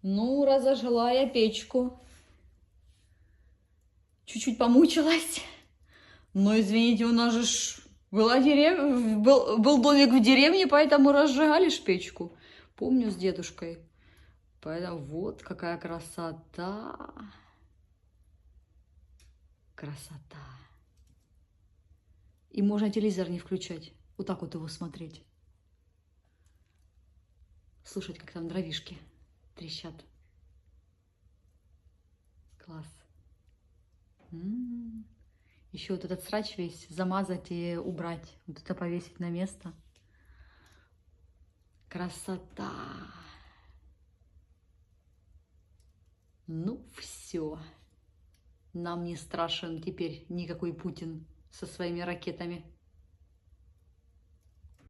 Ну, разожгла я печку. Чуть-чуть помучилась. Но, извините, у нас же был домик в деревне, поэтому разжигали ж печку. Помню с дедушкой. Поэтому вот какая красота. Красота. И можно телевизор не включать. Вот так вот его смотреть. Слушать, как там дровишки трещат. Класс. Еще вот этот срач весь замазать и убрать. Вот это повесить на место. Красота. Ну, все. Нам не страшен теперь никакой Путин со своими ракетами.